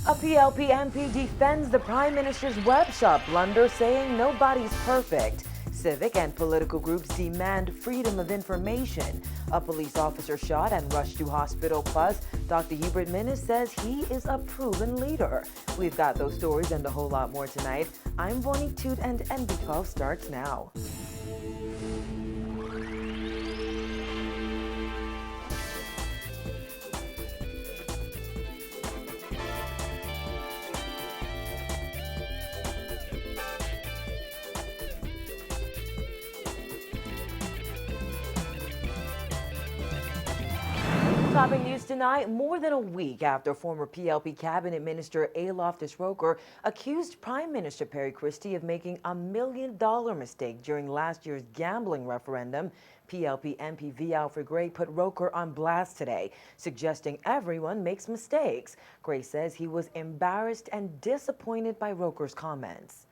A PLP MP defends the Prime Minister's web shop blunder, saying nobody's perfect. Civic and political groups demand freedom of information. A police officer shot and rushed to hospital. Plus, Dr. Minnis says he is a proven leader. We've got those stories and a whole lot more tonight. I'm Bonnie Toot, and NB12 starts now. Topping news tonight, more than a week after former PLP Cabinet Minister A. Loftus-Roker accused Prime Minister Perry Christie of making a $1 million mistake during last year's gambling referendum. PLP MP V. Alfred Gray put Roker on blast today, suggesting everyone makes mistakes. Gray says he was embarrassed and disappointed by Roker's comments.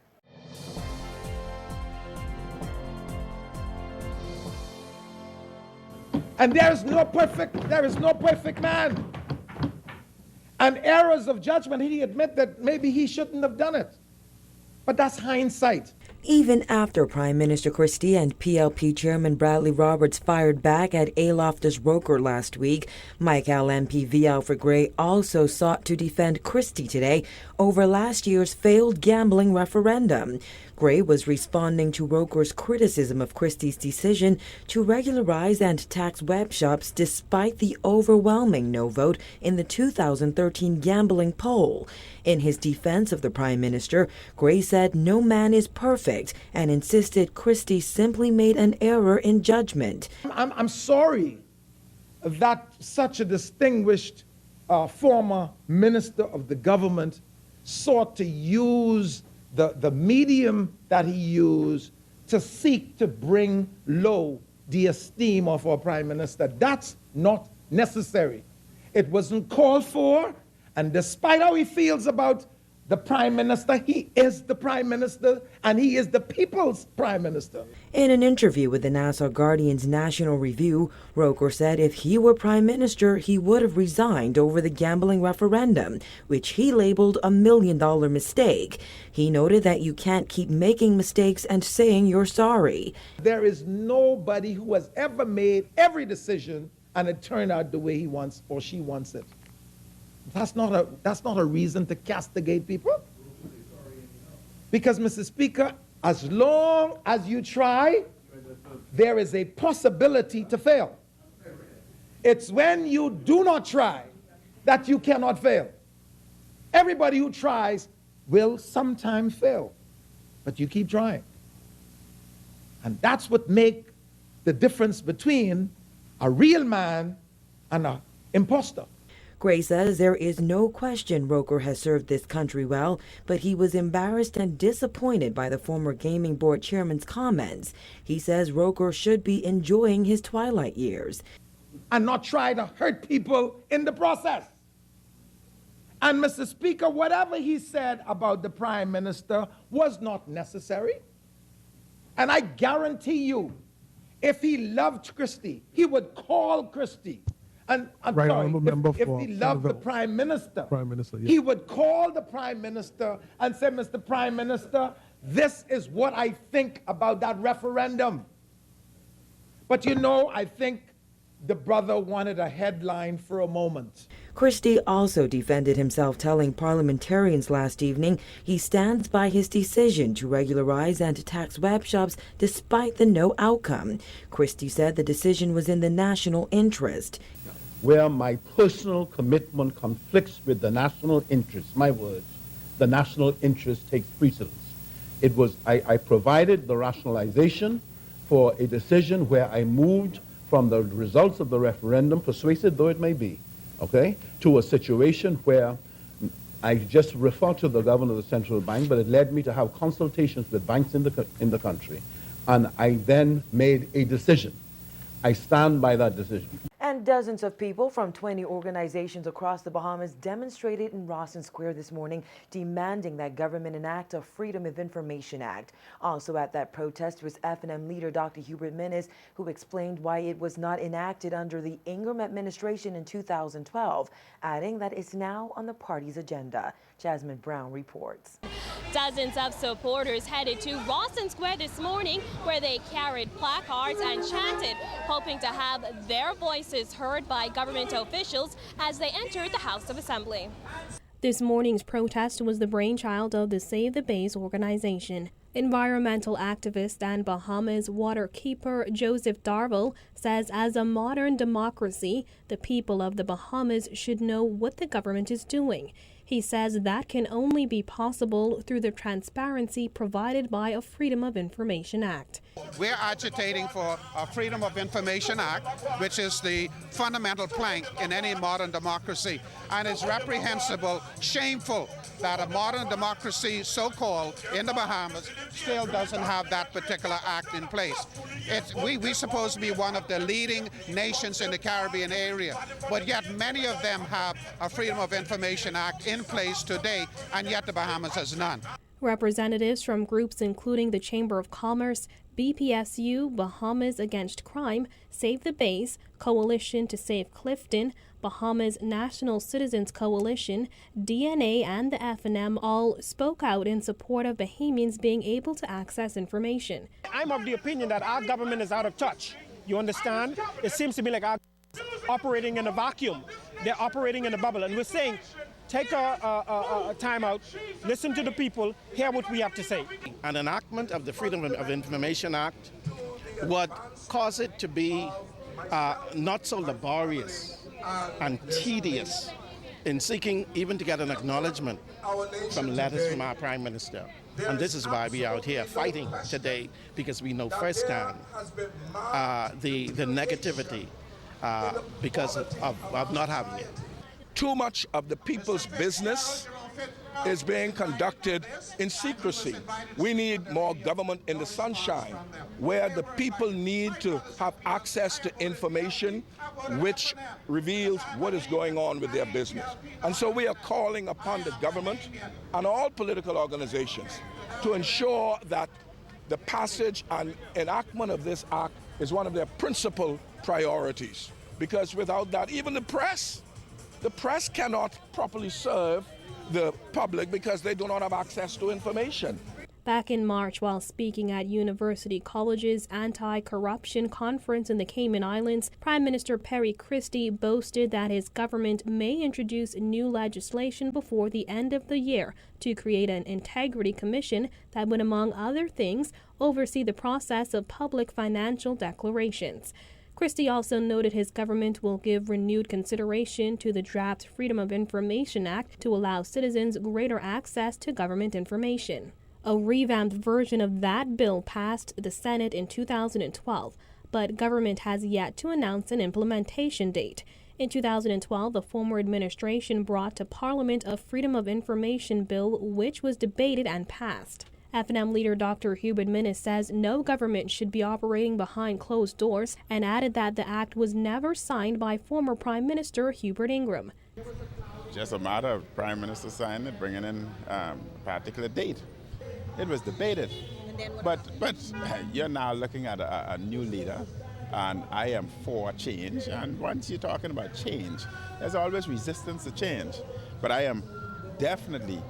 And there is no perfect man. And errors of judgment, he admit that maybe he shouldn't have done it. But that's hindsight. Even after Prime Minister Christie and PLP Chairman Bradley Roberts fired back at A. Loftus-Roker last week, Michael MP V. Alfred Gray also sought to defend Christie today over last year's failed gambling referendum. Gray was responding to Roker's criticism of Christie's decision to regularize and tax web shops despite the overwhelming no vote in the 2013 gambling poll. In his defense of the Prime Minister, Gray said no man is perfect and insisted Christie simply made an error in judgment. I'm sorry that such a distinguished former minister of the government sought to use the medium that he used to seek to bring low the esteem of our Prime Minister. That's not necessary. It wasn't called for, and despite how he feels about the Prime Minister, he is the Prime Minister, and he is the people's Prime Minister. In an interview with the Nassau Guardian's National Review, Roker said if he were Prime Minister, he would have resigned over the gambling referendum, which he labeled a $1 million mistake. He noted that you can't keep making mistakes and saying you're sorry. There is nobody who has ever made every decision and it turned out the way he wants or she wants it. That's not a reason to castigate people. Because, Mr. Speaker, as long as you try, there is a possibility to fail. It's when you do not try that you cannot fail. Everybody who tries will sometimes fail, but you keep trying. And that's what makes the difference between a real man and an imposter. Gray says there is no question Roker has served this country well, but he was embarrassed and disappointed by the former gaming board chairman's comments. He says Roker should be enjoying his twilight years. And not try to hurt people in the process. And Mr. Speaker, whatever he said about the Prime Minister was not necessary. And I guarantee you, if he loved Christie, he would call Christie. And I'm right, sorry, if he loved the Prime Minister, yes. He would call the Prime Minister and say, Mr. Prime Minister, this is what I think about that referendum. But you know, I think the brother wanted a headline for a moment. Christie also defended himself, telling parliamentarians last evening he stands by his decision to regularize and tax web shops despite the no outcome. Christie said the decision was in the national interest. Where my personal commitment conflicts with the national interest, my words, the national interest takes precedence. It was, I provided the rationalization for a decision where I moved from the results of the referendum, persuasive though it may be, okay, to a situation where I just referred to the governor of the central bank, but it led me to have consultations with banks in the country. And I then made a decision. I stand by that decision. And dozens of people from 20 organizations across the Bahamas demonstrated in Rawson Square this morning, demanding that government enact a Freedom of Information Act. Also at that protest was FNM leader Dr. Hubert Minnis, who explained why it was not enacted under the Ingram administration in 2012, adding that it's now on the party's agenda. Jasmine Brown reports. Dozens of supporters headed to Rawson Square this morning, where they carried placards and chanted, hoping to have their voices heard by government officials as they entered the House of Assembly. This morning's protest was the brainchild of the Save the Bays organization. Environmental activist and Bahamas waterkeeper Joseph Darville says as a modern democracy, the people of the Bahamas should know what the government is doing. He says that can only be possible through the transparency provided by a Freedom of Information Act. We're agitating for a Freedom of Information Act, which is the fundamental plank in any modern democracy. And it's reprehensible, shameful that a modern democracy, so-called, in the Bahamas, still doesn't have that particular act in place. We're supposed to be one of the leading nations in the Caribbean area, but yet many of them have a Freedom of Information Act in place today, and yet the Bahamas has none. Representatives from groups including the Chamber of Commerce, BPSU, Bahamas Against Crime, Save the Bays, Coalition to Save Clifton, Bahamas National Citizens Coalition, DNA, and the FNM all spoke out in support of Bahamians being able to access information. I'm of the opinion that our government is out of touch. You understand? It seems to me like our operating in a vacuum. They're operating in a bubble. And we're saying, take a time out, listen to the people, hear what we have to say. An enactment of the Freedom of Information Act would cause it to be not so laborious and tedious in seeking even to get an acknowledgement from letters from our Prime Minister. And this is why we are out here fighting today, because we know firsthand the negativity because of not having it. Too much of the people's business is being conducted in secrecy. We need more government in the sunshine, where the people need to have access to information which reveals what is going on with their business. And so we are calling upon the government and all political organizations to ensure that the passage and enactment of this act is one of their principal priorities. Because without that, even the press cannot properly serve the public because they do not have access to information. Back in March, while speaking at University College's anti-corruption conference in the Cayman Islands, Prime Minister Perry Christie boasted that his government may introduce new legislation before the end of the year to create an integrity commission that would, among other things, oversee the process of public financial declarations. Christie also noted his government will give renewed consideration to the draft Freedom of Information Act to allow citizens greater access to government information. A revamped version of that bill passed the Senate in 2012, but government has yet to announce an implementation date. In 2012, the former administration brought to Parliament a Freedom of Information bill, which was debated and passed. FNM leader Dr. Hubert Minnis says no government should be operating behind closed doors and added that the act was never signed by former Prime Minister Hubert Ingram. Just a matter of Prime Minister signing it, bringing in a particular date. It was debated. But you're now looking at a new leader, and I am for change. And once you're talking about change, there's always resistance to change. But I am definitely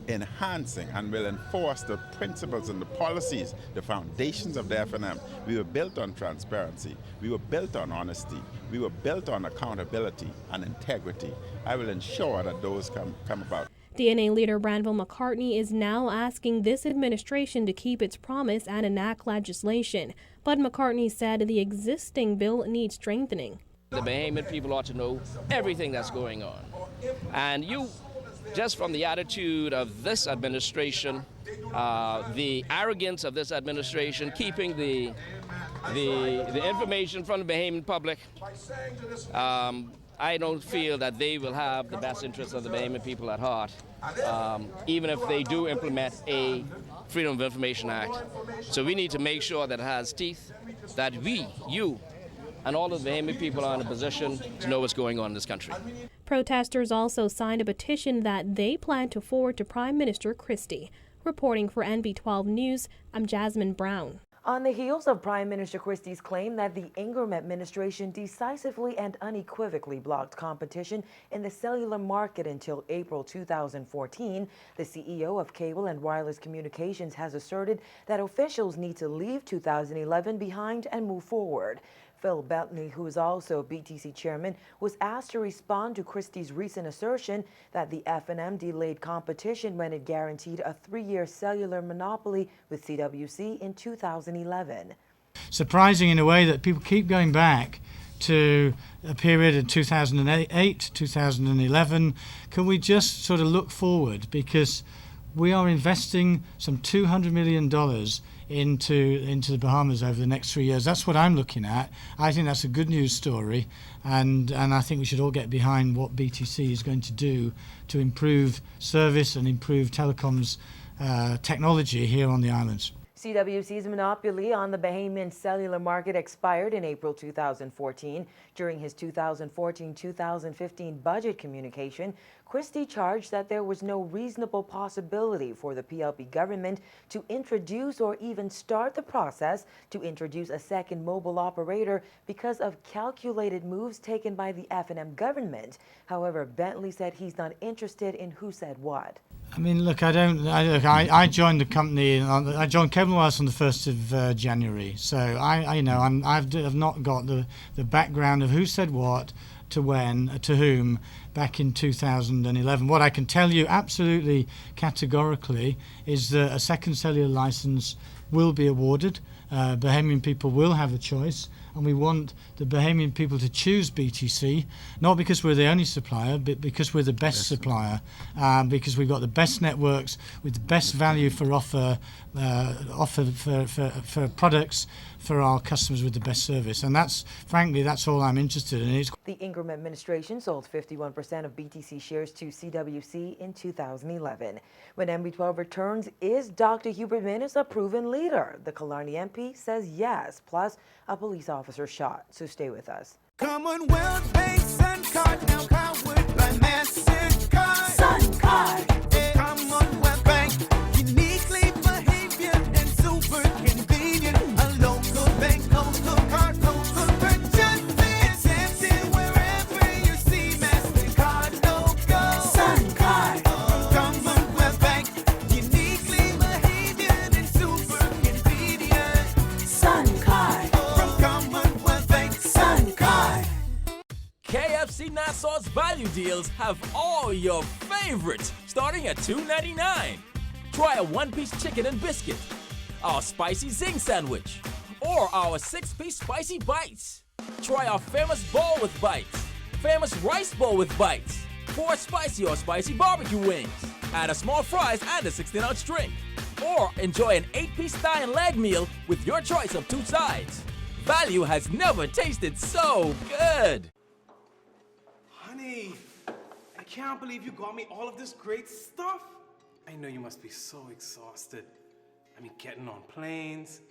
enhancing and will enforce the principles and the policies, the foundations of the FNM. We were built on transparency. We were built on honesty. We were built on accountability and integrity. I will ensure that those come about. DNA leader Branville McCartney is now asking this administration to keep its promise and enact legislation. But McCartney said the existing bill needs strengthening. The Bahamian people ought to know everything that's going on. And just from the attitude of this administration, the arrogance of this administration, keeping the information from the Bahamian public, I don't feel that they will have the best interests of the Bahamian people at heart, even if they do implement a Freedom of Information Act. So we need to make sure that it has teeth, that we, you, and all of the Bahamian people are in a position to know what's going on in this country. Protesters also signed a petition that they plan to forward to Prime Minister Christie. Reporting for NB12 News, I'm Jasmine Brown. On the heels of Prime Minister Christie's claim that the Ingram administration decisively and unequivocally blocked competition in the cellular market until April 2014, the CEO of Cable and Wireless Communications has asserted that officials need to leave 2011 behind and move forward. Phil Bentley, who is also BTC chairman, was asked to respond to Christie's recent assertion that the F&M delayed competition when it guaranteed a 3-year cellular monopoly with CWC in 2011. Surprising in a way that people keep going back to a period in 2008, 2011. Can we just sort of look forward? Because we are investing some $200 million into the Bahamas over the next 3 years. That's what I'm looking at. I think that's a good news story, and I think we should all get behind what BTC is going to do to improve service and improve telecoms technology here on the islands. CWC's monopoly on the Bahamian cellular market expired in April 2014. During his 2014-2015 budget communication, Christie charged that there was no reasonable possibility for the PLP government to introduce or even start the process to introduce a second mobile operator because of calculated moves taken by the F&M government. However, Bentley said he's not interested in who said what. I mean, look, I joined the company. I joined Cable Wireless on the 1st of January. So I've not got the background of who said what to when to whom back in 2011. What I can tell you absolutely categorically is that a second cellular license will be awarded. Bahamian people will have a choice, and we want the Bahamian people to choose BTC, not because we're the only supplier, but because we're the best supplier, because we've got the best networks with the best value for offer for products for our customers with the best service. And that's all I'm interested in. The Ingram administration sold 51% of BTC shares to CWC in 2011. When NB12 returns, is Dr. Hubert Minnis a proven leader? The Killarney MP says yes, plus a police officer shot. So stay with us. Commonwealth Bank Sun Card, now powered by MasterCard. Sun Card. Commonwealth Bank, uniquely behavior and super convenient. A local bank, local card, local purchase. Accepted wherever you see MasterCard logo. Sun Card. Commonwealth Bank, uniquely behavior and super convenient. Sun Card. From Commonwealth Bank, Sun Card. KFC Nassau's value deals have all your favorites, starting at $2.99. Try a 1-piece chicken and biscuit, our spicy zing sandwich, or our 6-piece spicy bites. Try our famous bowl with bites, famous rice bowl with bites, 4 spicy or spicy barbecue wings, add a small fries and a 16-ounce drink, or enjoy an 8-piece thigh and leg meal with your choice of 2 sides. Value has never tasted so good. Honey, I can't believe you got me all of this great stuff. I know you must be so exhausted. I mean, getting on planes,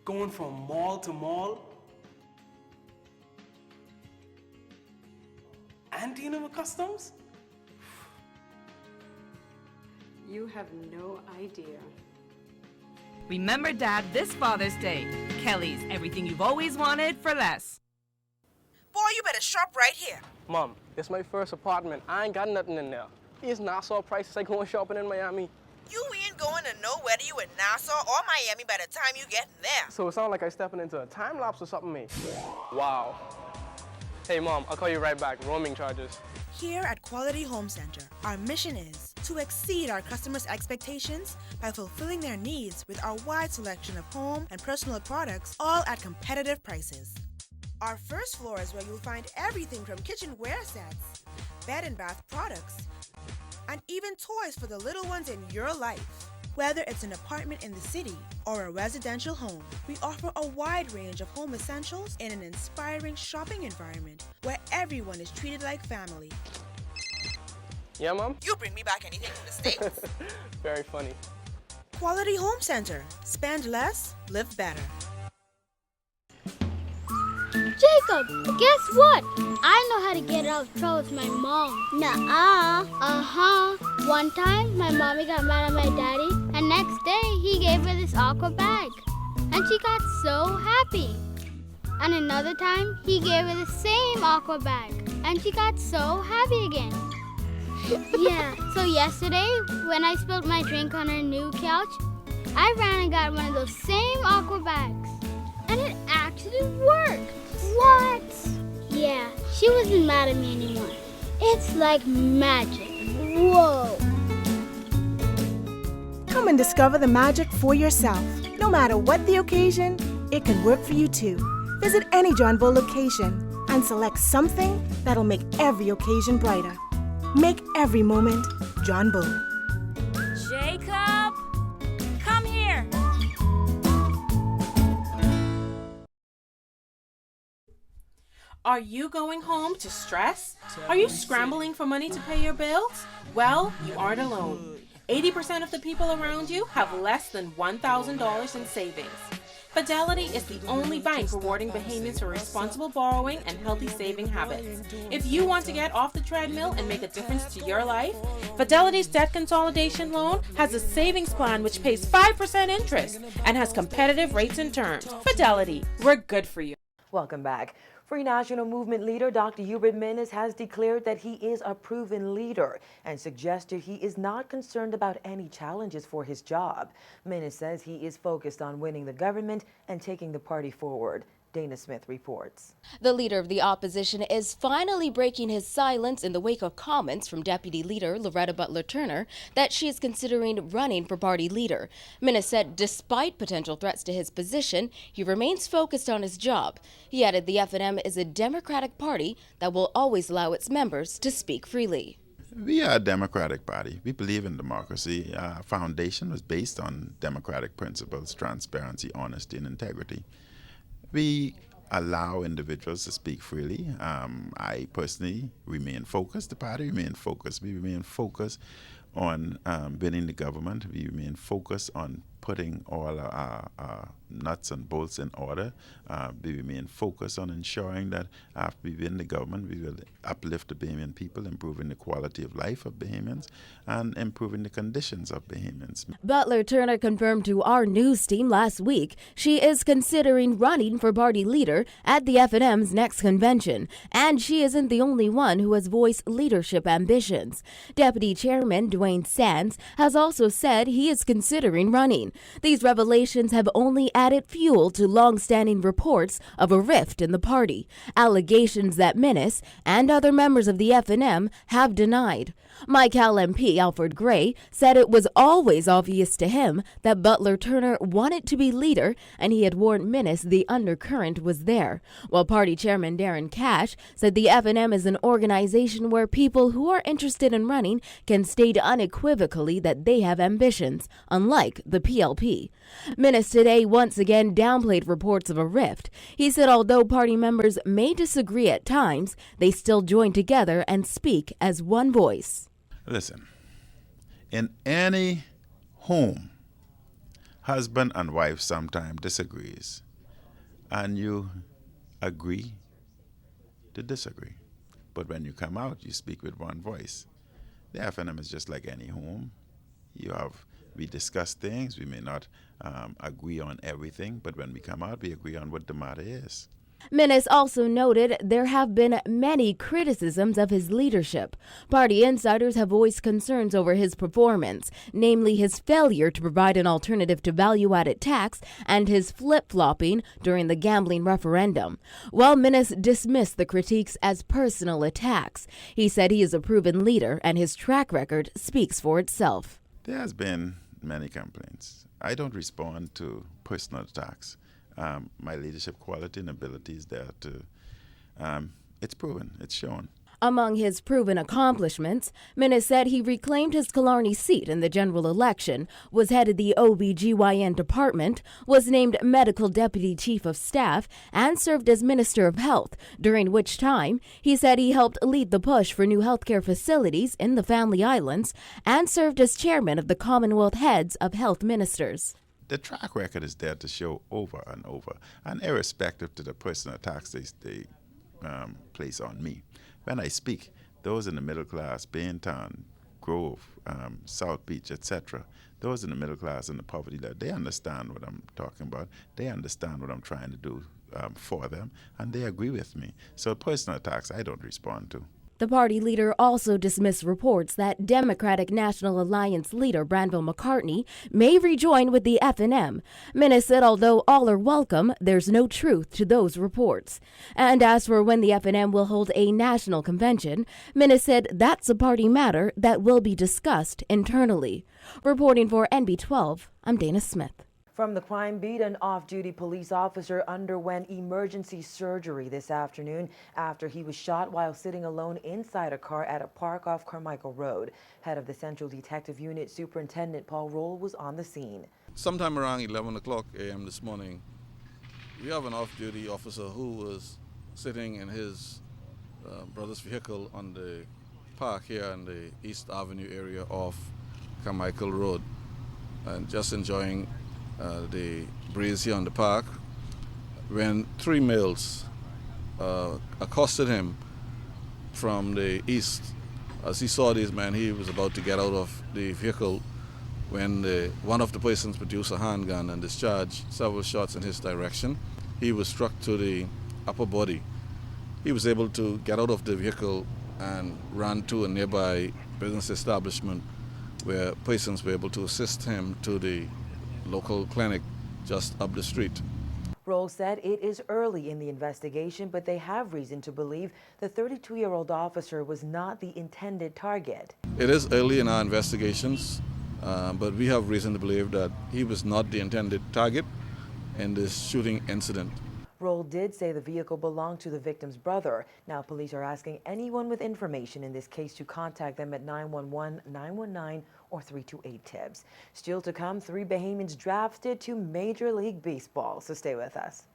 going from mall to mall, and dealing with customs? You have no idea. Remember, Dad, this Father's Day. Kelly's, everything you've always wanted for less. Boy, you better shop right here. Mom, this is my first apartment. I ain't got nothing in there. These Nassau prices like going shopping in Miami. You ain't going to know whether you in Nassau or Miami by the time you get there. So it sounds like I stepping into a time lapse or something, mate. Wow. Hey, Mom, I'll call you right back. Roaming charges. Here at Quality Home Center, our mission is to exceed our customers' expectations by fulfilling their needs with our wide selection of home and personal products, all at competitive prices. Our first floor is where you'll find everything from kitchenware sets, bed and bath products, and even toys for the little ones in your life. Whether it's an apartment in the city or a residential home, we offer a wide range of home essentials in an inspiring shopping environment where everyone is treated like family. Yeah, Mom? You bring me back anything from the States. Very funny. Quality Home Center. Spend less, live better. Jacob, guess what? I know how to get out of trouble with my mom. Nuh-uh. Uh-huh. One time, my mommy got mad at my daddy, and next day, he gave her this aqua bag. And she got so happy. And another time, he gave her the same aqua bag, and she got so happy again. Yeah, so yesterday, when I spilled my drink on her new couch, I ran and got one of those same aqua bags. And it actually worked. What? Yeah, she wasn't mad at me anymore. It's like magic. Whoa. Come and discover the magic for yourself. No matter what the occasion, it can work for you too. Visit any John Bull location and select something that'll make every occasion brighter. Make every moment John Bull. Jacob, come here. Are you going home to stress? Are you scrambling for money to pay your bills? Well, you aren't alone. 80% of the people around you have less than $1,000 in savings. Fidelity is the only bank rewarding Bahamians for responsible borrowing and healthy saving habits. If you want to get off the treadmill and make a difference to your life, Fidelity's debt consolidation loan has a savings plan which pays 5% interest and has competitive rates and terms. Fidelity, we're good for you. Welcome back. Free National Movement leader Dr. Hubert Minnis has declared that he is a proven leader and suggested he is not concerned about any challenges for his job. Minnis says he is focused on winning the government and taking the party forward. Dana Smith reports. The leader of the opposition is finally breaking his silence in the wake of comments from Deputy Leader Loretta Butler Turner that she is considering running for party leader. Minnis said despite potential threats to his position, he remains focused on his job. He added the F&M is a Democratic party that will always allow its members to speak freely. We are a democratic party. We believe in democracy. Our foundation was based on democratic principles, transparency, honesty, and integrity. We allow individuals to speak freely. I personally remain focused. The party remains focused. We remain focused on winning the government. We remain focused on putting all our nuts and bolts in order. We remain focused on ensuring that after we win the government, we will uplift the Bahamian people, improving the quality of life of Bahamians and improving the conditions of Bahamians. Butler Turner confirmed to our news team last week she is considering running for party leader at the F&M's next convention, and she isn't the only one who has voiced leadership ambitions. Deputy Chairman Dwayne Sands has also said he is considering running. These revelations have only added fuel to long-standing reports of a rift in the party, allegations that Minnis and other members of the F&M have denied. Mike-Hal MP Alfred Gray said it was always obvious to him that Butler Turner wanted to be leader, and he had warned Minnis the undercurrent was there, while party chairman Darren Cash said the F&M is an organization where people who are interested in running can state unequivocally that they have ambitions, unlike the PLP. Minnis today once again downplayed reports of a rift. He said although party members may disagree at times, they still join together and speak as one voice. Listen, in any home, husband and wife sometimes disagrees, and you agree to disagree. But when you come out, you speak with one voice. The F&M is just like any home. We discuss things. We may not agree on everything, but when we come out, we agree on what the matter is. Minnis also noted there have been many criticisms of his leadership. Party insiders have voiced concerns over his performance, namely his failure to provide an alternative to value-added tax and his flip-flopping during the gambling referendum. While Minnis dismissed the critiques as personal attacks, he said he is a proven leader and his track record speaks for itself. There has been many complaints. I don't respond to personal attacks. My leadership quality and ability is there to, it's proven, it's shown. Among his proven accomplishments, Minnis said he reclaimed his Killarney seat in the general election, was headed the OB/GYN department, was named Medical Deputy Chief of Staff, and served as Minister of Health, during which time he said he helped lead the push for new healthcare facilities in the Family Islands and served as chairman of the Commonwealth Heads of Health Ministers. The track record is there to show over and over, and irrespective to the personal tax they place on me. When I speak, those in the middle class, Baintown, Grove, South Beach, etc., those in the middle class and the poverty level, they understand what I'm talking about. They understand what I'm trying to do for them, and they agree with me. So personal tax, I don't respond to. The party leader also dismissed reports that Democratic National Alliance leader Granville McCartney may rejoin with the FNM. Minnis said although all are welcome, there's no truth to those reports. And as for when the FNM will hold a national convention, Minnis said that's a party matter that will be discussed internally. Reporting for NB12, I'm Dana Smith. From the crime beat, an off-duty police officer underwent emergency surgery this afternoon after he was shot while sitting alone inside a car at a park off Carmichael Road. Head of the Central Detective Unit, Superintendent Paul Roll, was on the scene. Sometime around 11 o'clock a.m. this morning, we have an off-duty officer who was sitting in his brother's vehicle on the park here in the East Avenue area of Carmichael Road and just enjoying the breeze here on the park when three males accosted him from the east. As he saw these men, he was about to get out of the vehicle when one of the persons produced a handgun and discharged several shots in his direction. He was struck to the upper body. He was able to get out of the vehicle and ran to a nearby business establishment where persons were able to assist him to the local clinic just up the street. Roll said it is early in the investigation, but they have reason to believe the 32-year-old officer was not the intended target. It is early in our investigations, but we have reason to believe that he was not the intended target in this shooting incident. Roll did say the vehicle belonged to the victim's brother. Now police are asking anyone with information in this case to contact them at 911, 919, or 328-TIBS. Still to come, 3 Bahamians drafted to Major League Baseball, so stay with us.